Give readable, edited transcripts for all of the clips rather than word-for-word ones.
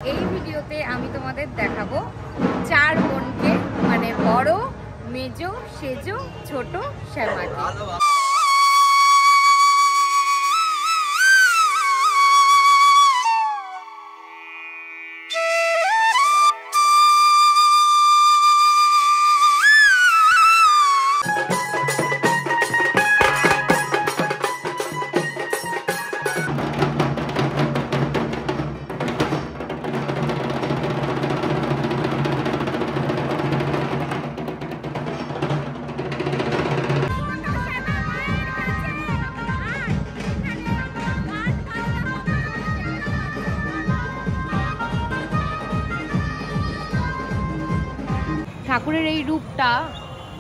এই ভিডিওতে আমি তোমাদের দেখাবো চার বোনকে, মানে বড়, মেজো, সেজো, ছোট, শ্যামাকে। ঠাকুরের এই রূপটা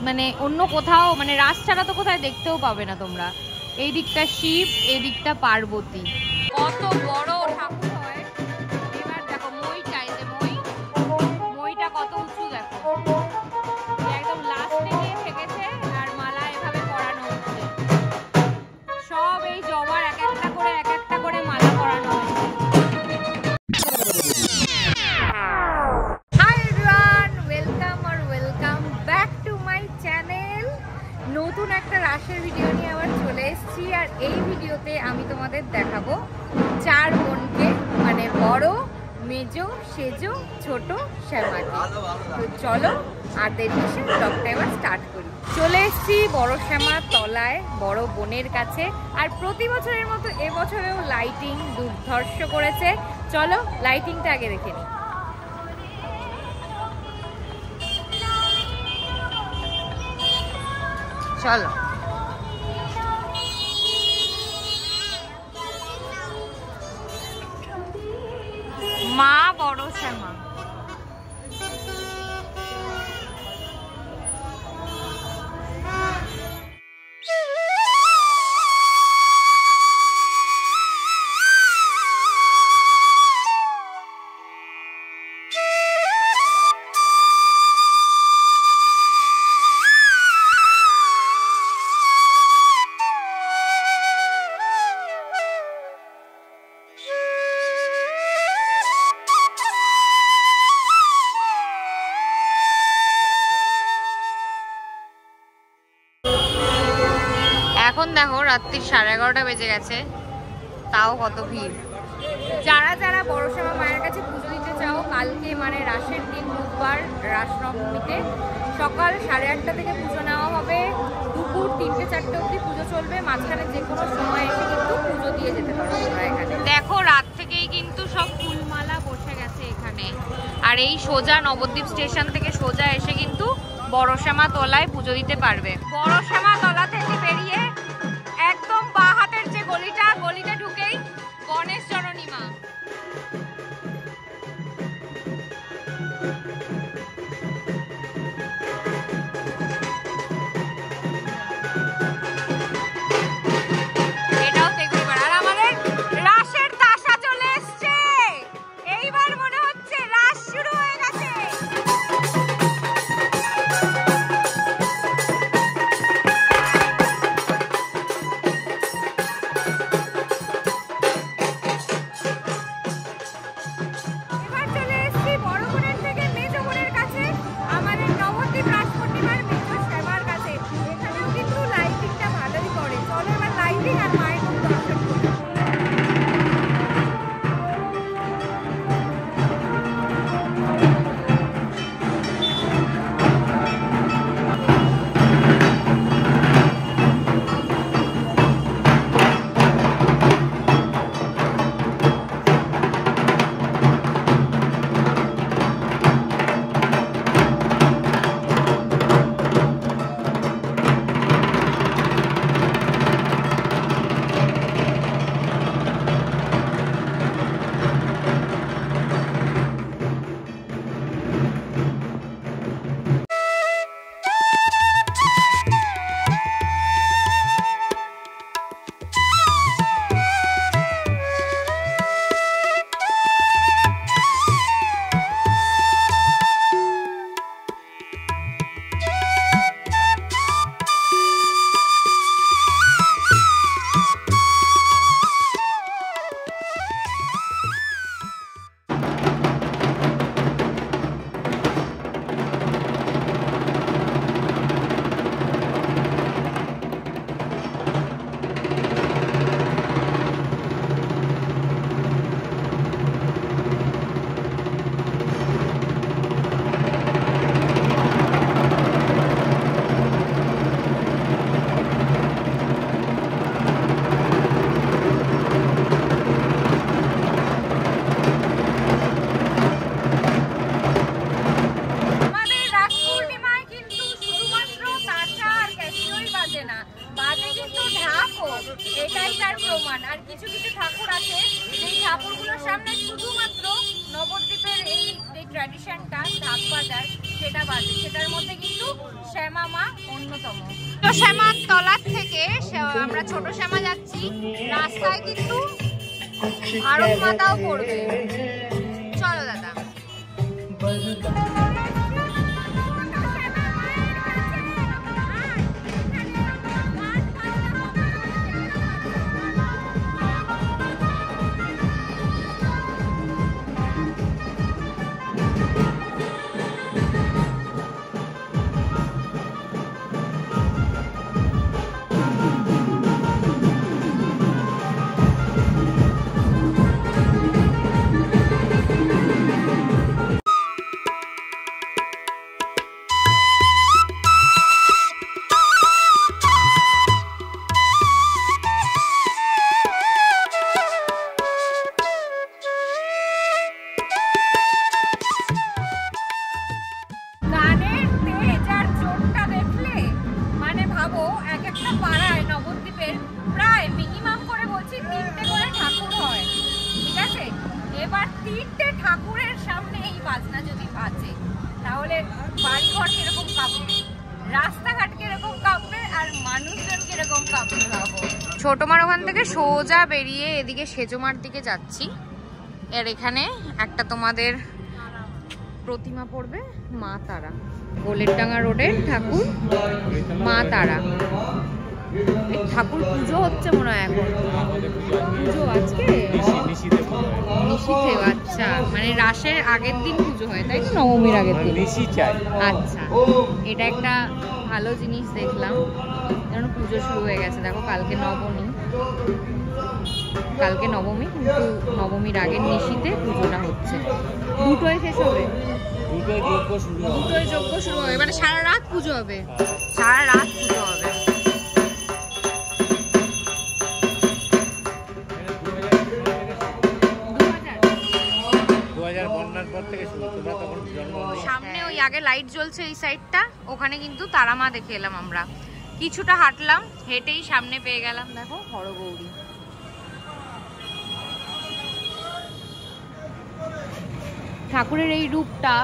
মানে অন্য কোথাও, মানে রাস ছাড়া তো কোথায় দেখতেও পাবে না তোমরা। এই দিকটা শিব, এই দিকটা পার্বতী। কত বড় ঠাকুর হয়। এবার দেখো মইটা, এই যে মইটা কত উঁচু দেখো, একদম লাস্টে গিয়ে ঠেকেছে আর মালা এভাবে পরানো হচ্ছে। সব এই জবার এক একটা করে মালা পরানো হচ্ছে। নতুন একটা রাসের ভিডিও নিয়ে আবার চলে এসেছি, আর এই ভিডিওতে আমি তোমাদের দেখাবো চার বোনকে, মানে বড়, মেজো, সেজো, ছোট, শ্যামাকে। তো চলো আর দেরি সে ব্লগটা এবার স্টার্ট করি। চলে এসেছি বড় শ্যামার তলায়, বড় বোনের কাছে। আর প্রতি বছরের মতো এবছরেও লাইটিং দুর্ধর্ষ করেছে। চলো লাইটিংটা আগে দেখে নিই। চলো মা বড় শ্যামা। এখন দেখো রাত্রি 11:30 বেজে গেছে, তাও কত ভিড়। যারা যারা বড় শ্যামা মায়ের কাছে পুজো দিতে চাও, কালকে মানে রাসের দিন বুধবার রাসনবমীতে সকাল 8:30 থেকে পুজো নেওয়া হবে। দুপুর 3টে-4টে অবধি পুজো চলবে। মাঝখানে যে কোনো সময় এসে কিন্তু পুজো দিয়ে যেতে পারো তোমরা এখানে। দেখো রাত থেকেই কিন্তু সব ফুলমালা বসে গেছে এখানে। আর এই সোজা নবদ্বীপ স্টেশন থেকে সোজা এসে কিন্তু বড় শ্যামা তলায় পুজো দিতে পারবে। বড় শ্যামা তলা থেকে বেরিয়ে একদম বাঁ হাতের যে গলিটা ঢুকেই গণেশ চরণী মা। এটাও তেগুড়িপাড়া। আর আমাদের রাসের তাসা চলে এসছে। এইবার মনে হচ্ছে রাস শুরু হয়ে গেছে। শ্যামা অন্যতম। ছোট শ্যামার তলার থেকে আমরা ছোট শ্যামা যাচ্ছি, রাস্তায় কিন্তু আরব মাতাও পড়বে। চলো দাদা। ছোটমার ওখান থেকে সোজা বেরিয়ে এদিকে সেজমার দিকে যাচ্ছি। এর এখানে একটা তোমাদের প্রতিমা পড়বে, মা তারা, গোলেরডাঙ্গা রোডের ঠাকুর মা তারা। ঠাকুর পুজো হচ্ছে মনে হয় এখন, পুজো আজকে নিশিতে। আচ্ছা, মানে রাসের আগের দিন পুজো হয় তাই তো, নবমীর আগের দিন। আচ্ছা, এটা একটা ভালো জিনিস দেখলাম, যেন পুজো শুরু হয়ে গেছে। দেখো কালকে নবমী, কিন্তু নবমীর আগের নিশিতে পুজোটা হচ্ছে। দুটোই শেষ হবে, দুটোই যজ্ঞ শুরু হবে, মানে সারা রাত পুজো হবে, সারা রাত পুজো হবে। সামনে ওই আগে লাইট জ্বলছে এই সাইডটা, ওখানে কিন্তু তারা মা দেখে এলাম আমরা। কিছুটা হাঁটলাম, হেঁটেই সামনে পেয়ে গেলাম দেখো হরগৌরী। ঠাকুরের এই রূপটা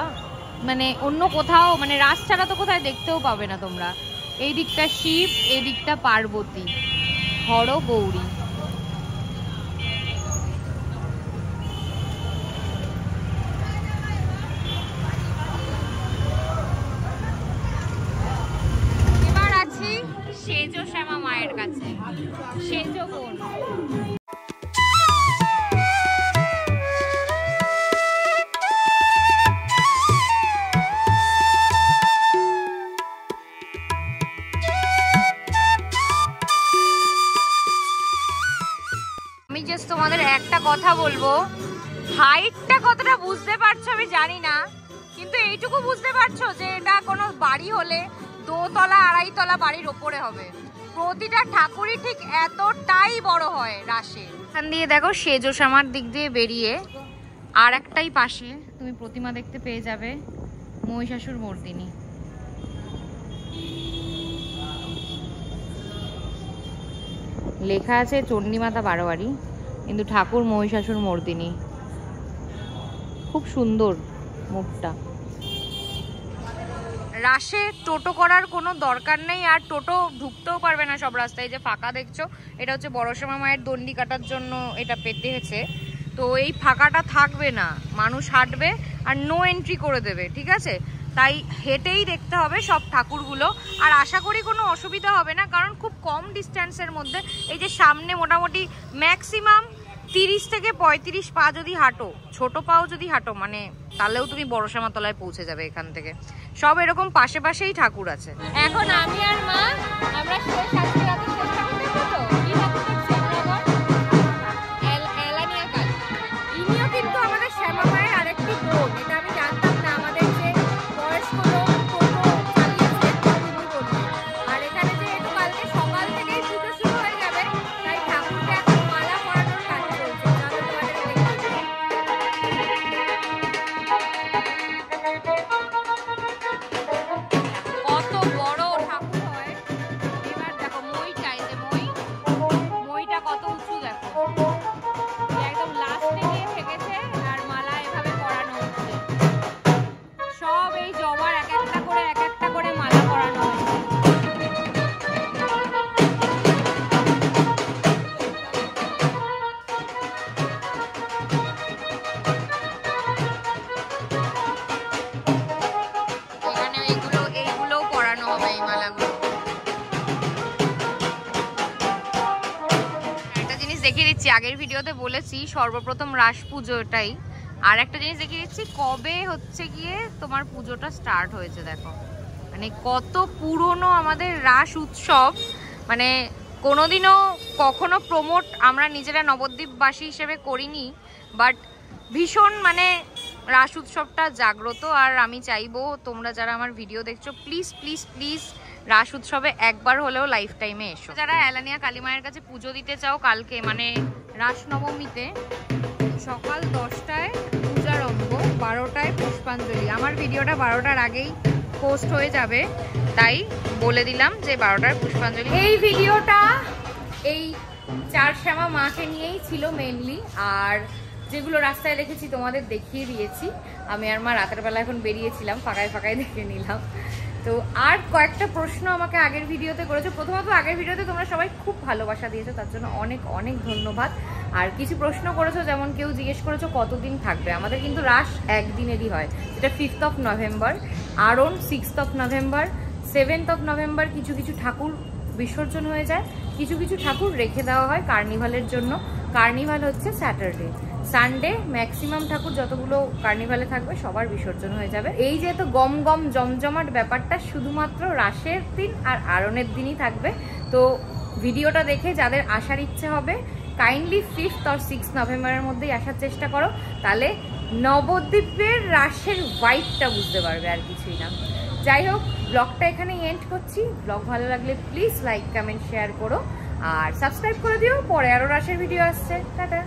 মানে অন্য কোথাও, মানে রাস ছাড়া তো কোথায় দেখতেও পাবে না তোমরা। এই দিকটা শিব, এই দিকটা পার্বতী, হরগৌরী। এবার আছি সেজো শ্যামা মায়ের কাছে। সেজো বোন, তোমাদের একটা কথা বলবো, হাইটটা কতটা বুঝতে পারছো আমি জানি না, কিন্তু এইটুকু বুঝতে পারছো যে এটা কোনো বাড়ি হলে দোতলা আড়াইতলা বাড়ির ওপরে হবে। প্রতিটা ঠাকুরই ঠিক এতটাই বড় হয় রাসে। এখান দিয়ে দেখো সেজো শ্যামার দিক দিয়ে বেরিয়ে আর একটাই পাশে তুমি প্রতিমা দেখতে পেয়ে যাবে, মহিষাসুর মর্দিনী। লেখা আছে চণ্ডীমাতা বারোয়ারি, কিন্তু ঠাকুর মহিষাসুর মর্দিনী। খুব সুন্দর মুখটা। রাসে টোটো করার কোনো দরকার নেই, আর টোটো ঢুকতেও পারবে না সব রাস্তায়। যে ফাঁকা দেখছো, এটা হচ্ছে বড়শ্যামা মায়ের দণ্ডি কাটার জন্য এটা পেতে হয়েছে। তো এই ফাঁকাটা থাকবে না, মানুষ হাঁটবে আর নো এন্ট্রি করে দেবে, ঠিক আছে? তাই হেঁটেই দেখতে হবে সব ঠাকুরগুলো। আর আশা করি কোনো অসুবিধা হবে না, কারণ খুব কম ডিস্ট্যান্সের মধ্যে। এই যে সামনে মোটামুটি ম্যাক্সিমাম 30 থেকে 35 পা যদি হাঁটো, ছোট পাও যদি হাঁটো, মানে তাহলেও তুমি বড়শ্যামা তলায় পৌঁছে যাবে এখান থেকে। সব এরকম পাশে পাশেই ঠাকুর আছে। এখন আমি আর মা আমরা শেষ আজকে রাতে শেষ ঠাকুর দেখবো তো। কি ঠাকুর দেখছি আমরা এখন? এলানিয়া কালী। ইনিও কিন্তু আমাদের শ্যামা মায়ের আরেকটি বোন। এটা আমি জানতাম না। আমাদের যে বয়স্ক লোক টোটো চালিয়েছে তিনি বললেন। আর এখানে যে একটু কালকে সকাল থেকেই পুজো শুরু হয়ে যাবে, তাই ঠাকুরকে এখন মালা পরানোর কাজ চলছে। চলো তোমাদের দেখতে। কত বড় ঠাকুর হয়। এবার দেখো মই চাই, যে মই দিচ্ছি, আগের ভিডিওতে বলেছি সর্বপ্রথম রাস পুজোটাই। আর একটা জিনিস দেখিয়ে দিচ্ছি কবে হচ্ছে গিয়ে তোমার পুজোটা স্টার্ট হয়েছে। দেখো মানে কত পুরনো আমাদের রাস উৎসব, মানে কোনোদিনও কখনো প্রমোট আমরা নিজেরা নবদ্বীপবাসী হিসেবে করিনি, বাট ভীষণ মানে রাস উৎসবটা জাগ্রত। আর আমি চাইবো তোমরা যারা আমার ভিডিও দেখছো প্লিজ প্লিজ প্লিজ রাস উৎসবে একবার হলেও লাইফ টাইমে এসো। যারা এলানিয়া কালী মায়ের কাছে পুজো দিতে চাও কালকে মানে রাস নবমীতে, সকাল 10টায় পূজারম্ভ, 12টায় পুষ্পাঞ্জলি। আমার ভিডিওটা 12টার আগেই পোস্ট হয়ে যাবে, তাই বলে দিলাম যে 12টার পুষ্পাঞ্জলি। এই ভিডিওটা এই 4 শ্যামা মাকে নিয়েই ছিল মেনলি, আর যেগুলো রাস্তায় দেখেছি তোমাদের দেখিয়ে দিয়েছি। আমি আর মা রাতের বেলা এখন বেরিয়েছিলাম, ফাঁকায় ফাঁকায় দেখে নিলাম। তো আর কয়েকটা প্রশ্ন আমাকে আগের ভিডিওতে করেছো। প্রথমত আগের ভিডিওতে তোমরা সবাই খুব ভালোবাসা দিয়েছো, তার জন্য অনেক অনেক ধন্যবাদ। আর কিছু প্রশ্ন করেছো, যেমন কেউ জিজ্ঞেস করেছো কতদিন থাকবে। আমাদের কিন্তু রাস একদিনেরই হয়, যেটা 5th of November, আরন 6th of November, 7th of November কিছু কিছু ঠাকুর বিসর্জন হয়ে যায়, কিছু কিছু ঠাকুর রেখে দেওয়া হয় কার্নিভালের জন্য। কার্নিভাল হচ্ছে স্যাটারডে, সানডে ম্যাক্সিমাম ঠাকুর যতগুলো কার্নিভালে থাকবে সবার বিসর্জন হয়ে যাবে। এই যে এত গম গম জমজমাট ব্যাপারটা শুধুমাত্র রাসের দিন আর আরনের দিনই থাকবে। তো ভিডিওটা দেখে যাদের আসার ইচ্ছে হবে কাইন্ডলি 5th or 6th নভেম্বরের মধ্যেই আসার চেষ্টা করো, তাহলে নবদ্বীপের রাসের ভাইবটা বুঝতে পারবে, আর কিছুই না। যাই হোক, ব্লগটা এখানেই এন্ড করছি। ব্লগ ভালো লাগলে প্লিজ লাইক কমেন্ট শেয়ার করো আর সাবস্ক্রাইব করে দিও। পরে আরো রাসের ভিডিও আসছে। টাটা।